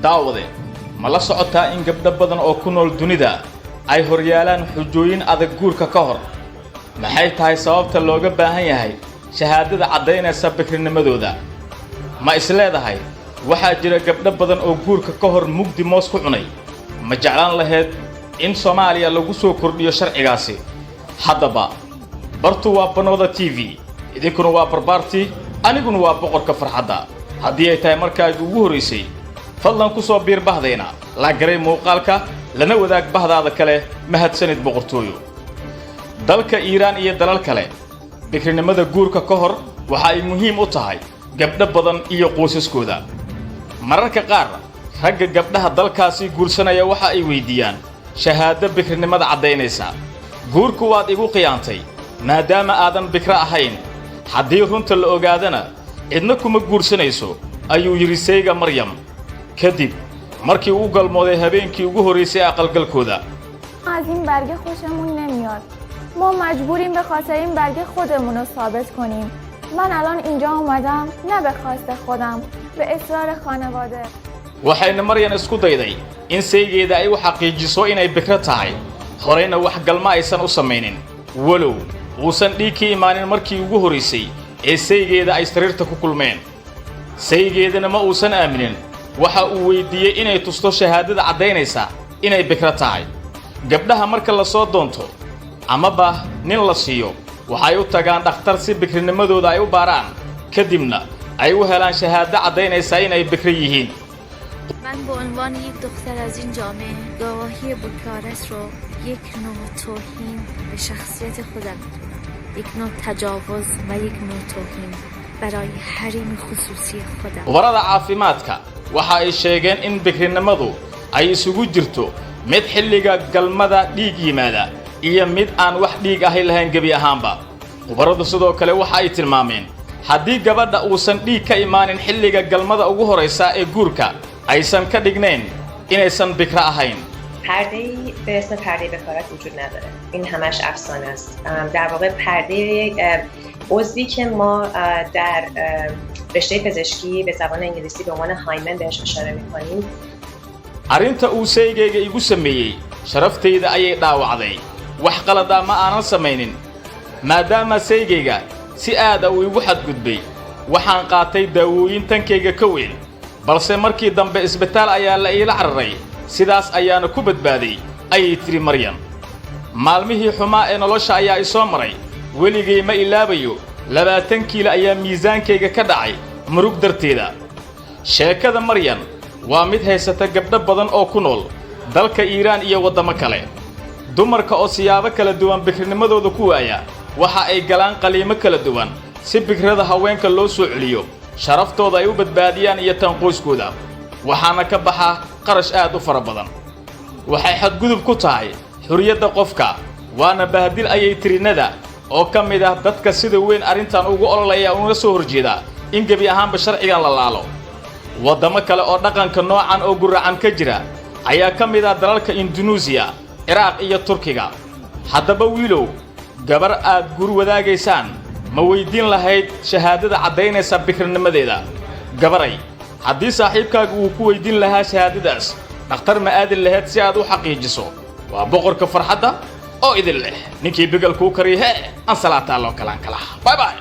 daawade ma la socotaa in gabdho badan oo ku nool dunida ay horyaalaan xujooyin adag guurka ka hor maxay tahay sababta looga baahan yahay shahaadada caddaynaysa bikirnimadooda ma isleedahay waxaa jira gabdho badan oo guurka ka hor mugdi moos ku cunay ma jeclaan lahayd in Soomaaliya lagu soo kordhiyo sharcigaasi haddaba bartu waa Banooda TV idinkuna waa barbaarti aniguna waa boqorka farxadda haddii ay tahay markaad ugu horeysay fadlan ku soo biir bahdayna la garay muuqaalka lana wadaag bahdaada kale mahadsanid boqortooyo dalka Iiraan iyo dalal kale bikirnimada guurka ka hor waxa ay muhiim u tahay gabdho badan iyo qoysaskooda mararka qaar ragga gabdhaha dalkaasi guursanaya waxa ay weydiiyaan shahaado bikirnimada caddaynaysa guurku waad igu qiyaantay maadaama aadan bikra ahayn haddii runta la ogaadana cidna kuma guursanayso ayuu yiri sayga Maryam kadib markii uu galmooday habeenkii ugu horeysay aqalgalkooda از این برگه خوشمون نمیاد ما مجبوریم به خاطر این برگه خودمون رو ثابت کنیم من الان اینجا اومدم نه به خواست خودم به اصرار خانواده waxayna Maryam isku dayday in saygeeda ay u xaqiijiso inay bikra tahay horeyna wax galma aysan u sameeynin walow uusan dhiigii imaanin markii ugu horeysay ee saygeeda ay sariirta ku kulmeen saygeedana ma uusan aaminin waxa uu weydiiyay inay tusto shahaadada caddaynaysa inay bikra tahay gabdhaha marka la soo doonto ama ba nin la siiyo waxay u tagaan dhakhtar si bikirnimadooda ay u baaraan kadibna ay u helaan shahaado caddaynaysa inay bikra yihiin من به عنوان یک دختر از این جامعه گواهی بکارت رو یک نوع توهین به شخصیت خودم میدونم یک نوع تجاوز و یک نوع توهین برای حریم خصوصی خودم warada caafimaadka waxa ay sheegeen in bikirnimadu ay isugu jirto mid xilliga galmada dhiig yimaada iyo mid aan wax dhiig ahay lahayn gabi ahaanba waradu sidoo kale waxa ay tilmaameen haddii gabadha uusan dhiig ka imaanin xilliga galmada ugu horeysa ee guurka aysan ka dhignayn inaysan bikra ahayn پرده‌ای به اسم پرده بکارت وجود نداره این همش افسانه است در واقع پرده عضوی که ما در رشته پزشکی به زبان انگلیسی به عنوان هایمن بهش اشاره می‌کنیم arrinta uu saygayga igu sameeyay sharaftayda ayay dhaawacday wax qalada ma aanan samaynin maadaama saygayga si aad uu igu xadgudbay waxaan qaatay daawooyin tankayga ka weyn balse markii dambe isbitaal ayaa la ila cararay sidaas ayaana ku badbaaday ayay tiri Maryam maalmihii xumaa ee nolosha ayaa i soo maray weligay ma ilaabayo 20 kiilo ayaa miisaankayga ka dhacay murug darteeda sheekada Maryam waa mid haysata gabdho badan oo ku nool dalka Iiraan iyo wadamo kale dumarka oo siyaabo kala duwan bikirnimadooda ku waaya waxa ay galaan qaliimo kala duwan si bikrada haweenka loo soo celiyo sharaftooda ay u badbaadiyaan iyo tan qoyskooda waxaana ka baxa qarash aad u fara badan waxay xadgudub ku tahay xuriyadda qofka waana bahdil ayay tirinada oo ka mid ah dadka sida weyn arrintan ugu ololaya una soo horjeeda in gabi ahaanba sharcigan la laalo wadamo kale oo dhaqanka noocan oo guracan ka jira ayaa ka mid ah dalalka Indonesia Iraq iyo Turkiga haddaba wiilow gabar aad gur wadaagaysaan ma weydiin lahayd shahaadada caddaynaysa bikirnimadeeda gabaray haddii saaxiibkaagu uu ku weydiin lahaa shahaadadaas dhakhtar ma aadin lahayd si aad u xaqiijiso waa boqorka farxadda oo idin leh ninkii bigal ku kariye aan salaataa loo kalaan kala bye bye